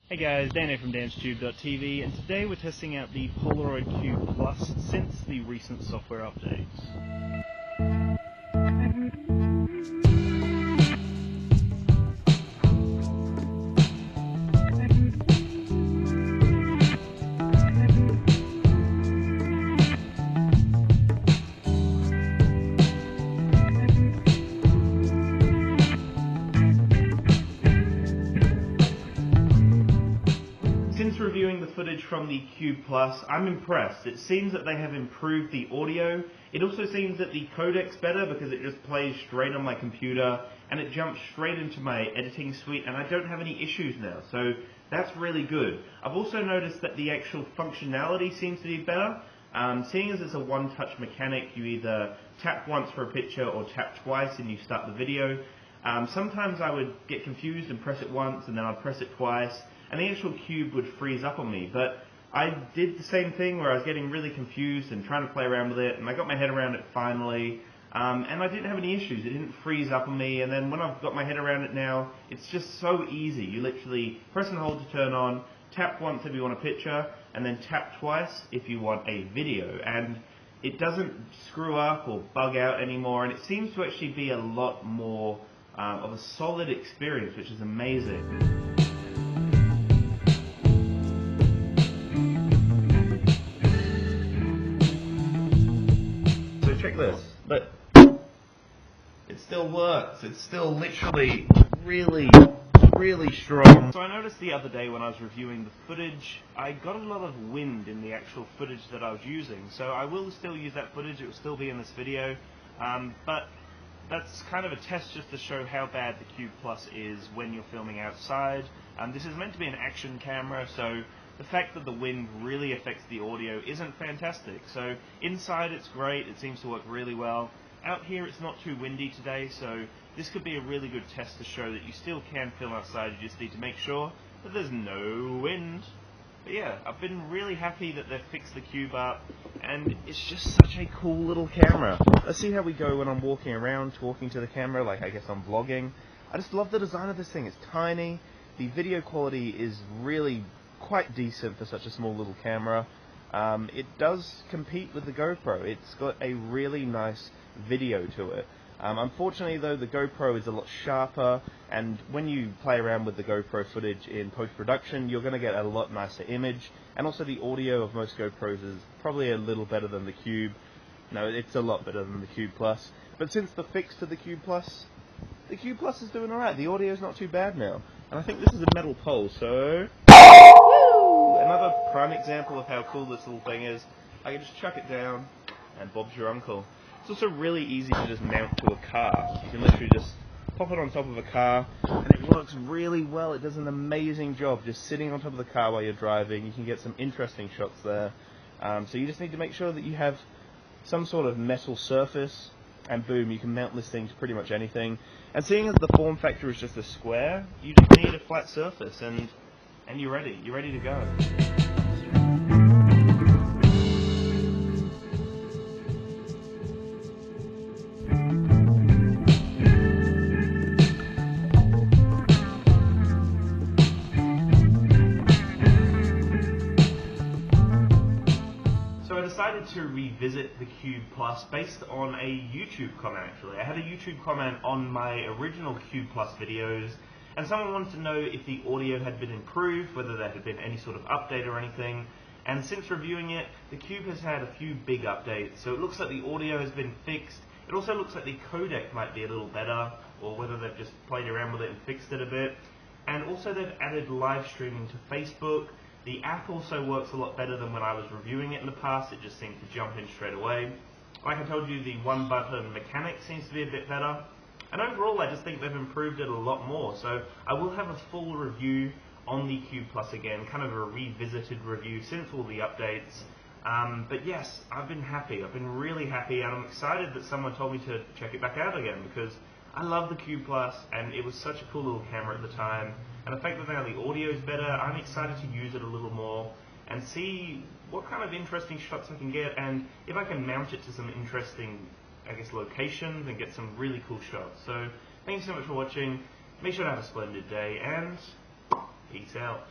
Hey guys, Dan here from DansTube.TV, and today we're testing out the Polaroid Cube Plus since the recent software updates. Since reviewing the footage from the Cube Plus, I'm impressed. It seems that they have improved the audio. It also seems that the codec's better because it just plays straight on my computer and it jumps straight into my editing suite and I don't have any issues now, so that's really good. I've also noticed that the actual functionality seems to be better. Seeing as it's a one-touch mechanic, you either tap once for a picture or tap twice and you start the video. Sometimes I would get confused and press it once and then I'd press it twice, and the actual cube would freeze up on me. But I did the same thing where I was getting really confused and trying to play around with it, and I got my head around it finally, and I didn't have any issues. It didn't freeze up on me, and then when I've got my head around it now, it's just so easy. You literally press and hold to turn on, tap once if you want a picture, and then tap twice if you want a video. And it doesn't screw up or bug out anymore, and it seems to actually be a lot more of a solid experience, which is amazing. Check this, but it still works. It's still literally really strong. So I noticed the other day when I was reviewing the footage, I got a lot of wind in the actual footage that I was using. So I will still use that footage, it will still be in this video, but that's kind of a test just to show how bad the Cube Plus is when you're filming outside. This is meant to be an action camera, so the fact that the wind really affects the audio isn't fantastic. So inside it's great, it seems to work really well. Out here it's not too windy today, so this could be a really good test to show that you still can film outside. You just need to make sure that there's no wind. But yeah, I've been really happy that they've fixed the Cube up, and it's just such a cool little camera. Let's see how we go when I'm walking around, talking to the camera, like I guess I'm vlogging. I just love the design of this thing. It's tiny, the video quality is really quite decent for such a small little camera. It does compete with the GoPro. It's got a really nice video to it. Unfortunately though, the GoPro is a lot sharper, and when you play around with the GoPro footage in post-production, you're going to get a lot nicer image, and also the audio of most GoPros is probably a little better than the Cube. No, it's a lot better than the Cube Plus. But since the fix to the Cube Plus is doing alright. The audio is not too bad now. And I think this is a metal pole, so another prime example of how cool this little thing is. I can just chuck it down, and Bob's your uncle. It's also really easy to just mount to a car. You can literally just pop it on top of a car, and it works really well. It does an amazing job just sitting on top of the car while you're driving. You can get some interesting shots there. So you just need to make sure that you have some sort of metal surface, and boom, you can mount this thing to pretty much anything. And seeing as the form factor is just a square, you just need a flat surface, and you're ready. You're ready to go. So I decided to revisit the Cube Plus based on a YouTube comment actually. I had a YouTube comment on my original Cube Plus videos, and someone wanted to know if the audio had been improved, whether there had been any sort of update or anything. And since reviewing it, the Cube has had a few big updates, so it looks like the audio has been fixed. It also looks like the codec might be a little better, or whether they've just played around with it and fixed it a bit. And also they've added live streaming to Facebook. The app also works a lot better than when I was reviewing it in the past. It just seemed to jump in straight away. Like I told you, the one button mechanic seems to be a bit better. And overall, I just think they've improved it a lot more. So I will have a full review on the Cube Plus again, kind of a revisited review since all the updates. But yes, I've been happy. I've been really happy, and I'm excited that someone told me to check it back out again, because I love the Cube Plus, and it was such a cool little camera at the time. And the fact that now the audio is better, I'm excited to use it a little more and see what kind of interesting shots I can get, and if I can mount it to some interesting, I guess, locations and get some really cool shots. So thanks so much for watching. Make sure to have a splendid day, and peace out.